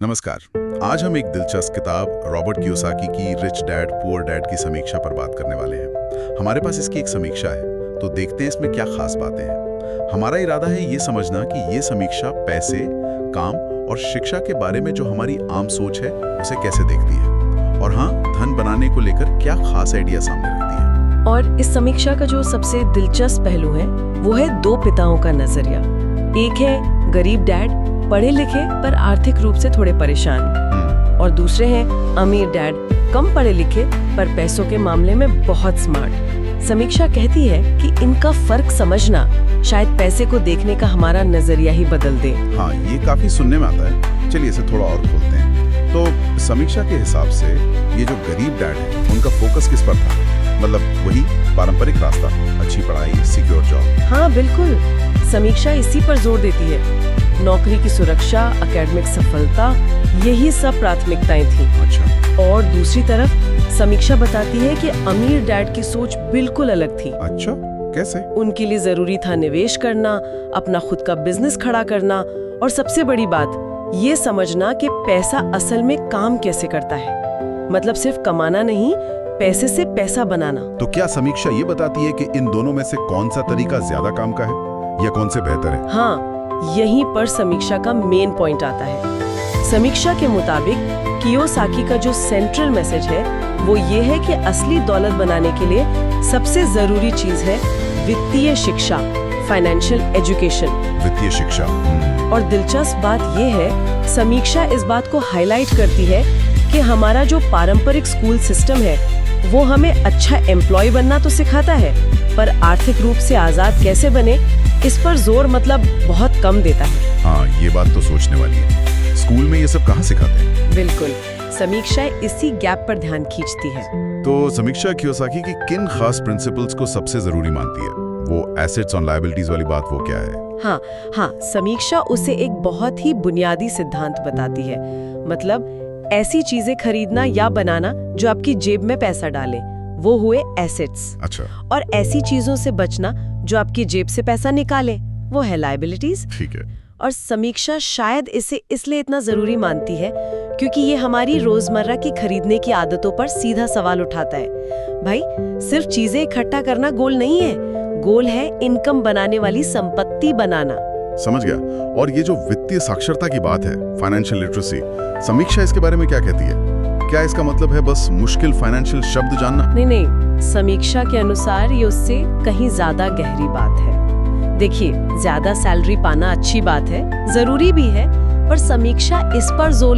नमस्कार। आज हम एक दिलचस्प किताब रॉबर्ट कियोसाकी की रिच डैड पुअर डैड की समीक्षा पर बात करने वाले हैं। हमारे पास इसकी एक समीक्षा है, तो देखते हैं इसमें क्या खास बातें हैं। हमारा इरादा है ये समझना कि ये समीक्षा पैसे, काम और शिक्षा के बारे में जो हमारी आम सोच है उसे कैसे देखती है, और हाँ, धन बनाने को लेकर क्या खास आइडिया सामने रखती है। और इस समीक्षा का जो सबसे दिलचस्प पहलू है वो है दो पिताओं का नजरिया। एक है गरीब डैड, पढ़े लिखे पर आर्थिक रूप से थोड़े परेशान, और दूसरे हैं अमीर डैड, कम पढ़े लिखे पर पैसों के मामले में बहुत स्मार्ट। समीक्षा कहती है कि इनका फर्क समझना शायद पैसे को देखने का हमारा नजरिया ही बदल दे। हाँ, ये काफी सुनने में आता है। चलिए इसे थोड़ा और खोलते हैं। तो समीक्षा के हिसाब से ये जो गरीब डैड है उनका फोकस किस पर था? मतलब वही पारंपरिक रास्ता, अच्छी पढ़ाई, सिक्योर जॉब। हाँ बिल्कुल, समीक्षा इसी पर जोर देती है। नौकरी की सुरक्षा, एकेडमिक सफलता, यही सब प्राथमिकताएं थी। अच्छा। और दूसरी तरफ समीक्षा बताती है कि अमीर डैड की सोच बिल्कुल अलग थी। अच्छा, कैसे? उनके लिए जरूरी था निवेश करना, अपना खुद का बिजनेस खड़ा करना, और सबसे बड़ी बात ये समझना कि पैसा असल में काम कैसे करता है। मतलब सिर्फ कमाना नहीं, पैसे से पैसा बनाना। तो क्या समीक्षा ये बताती है कि इन दोनों में से कौन सा तरीका ज्यादा काम का है या कौन से बेहतर है? हाँ, यहीं पर समीक्षा का मेन पॉइंट आता है। समीक्षा के मुताबिक कियोसाकी का जो सेंट्रल मैसेज है वो ये है कि असली दौलत बनाने के लिए सबसे जरूरी चीज है वित्तीय शिक्षा, फाइनेंशियल एजुकेशन। वित्तीय शिक्षा। और दिलचस्प बात ये है, समीक्षा इस बात को हाईलाइट करती है कि हमारा जो पारंपरिक स्कूल सिस्टम है वो हमें अच्छा एम्प्लॉय बनना तो सिखाता है, पर आर्थिक रूप से आजाद कैसे बने इस पर जोर मतलब बहुत कम देता है। हाँ, ये बात तो सोचने वाली है। स्कूल में ये सब कहाँ सिखाते हैं? बिल्कुल, समीक्षा इसी गैप पर ध्यान खींचती है। तो समीक्षा कियोसाकी की किन खास प्रिंसिपल्स को सबसे जरूरी मानती है? वो एसेट्स और लायबिलिटीज वाली बात, वो क्या है? हाँ, समीक्षा उसे एक बहुत ही बुनियादी सिद्धांत बताती है। मतलब ऐसी चीजें खरीदना या बनाना जो आपकी जेब में पैसा डाले, वो हुए एसेट्स। अच्छा। और ऐसी चीजों से बचना जो आपकी जेब से पैसा निकाले, वो है लायबिलिटीज। ठीक है। और समीक्षा शायद इसे इसलिए इतना जरूरी मानती है क्योंकि ये हमारी रोजमर्रा की खरीदने की आदतों पर सीधा सवाल उठाता है। भाई, सिर्फ चीजें इकट्ठा करना गोल नहीं है, गोल है इनकम बनाने वाली संपत्ति बनाना। समझ गया। और ये जो वित्तीय साक्षरता की बात है, फाइनेंशियल लिटरेसी, समीक्षा इसके बारे में क्या कहती है? क्या इसका मतलब है बस मुश्किल फाइनेंशियल शब्द जानना? नहीं, समीक्षा के अनुसार ये उससे कहीं ज्यादा गहरी बात है। देखिए, ज्यादा सैलरी पाना अच्छी बात है, जरूरी भी है, पर समीक्षा इस पर जोर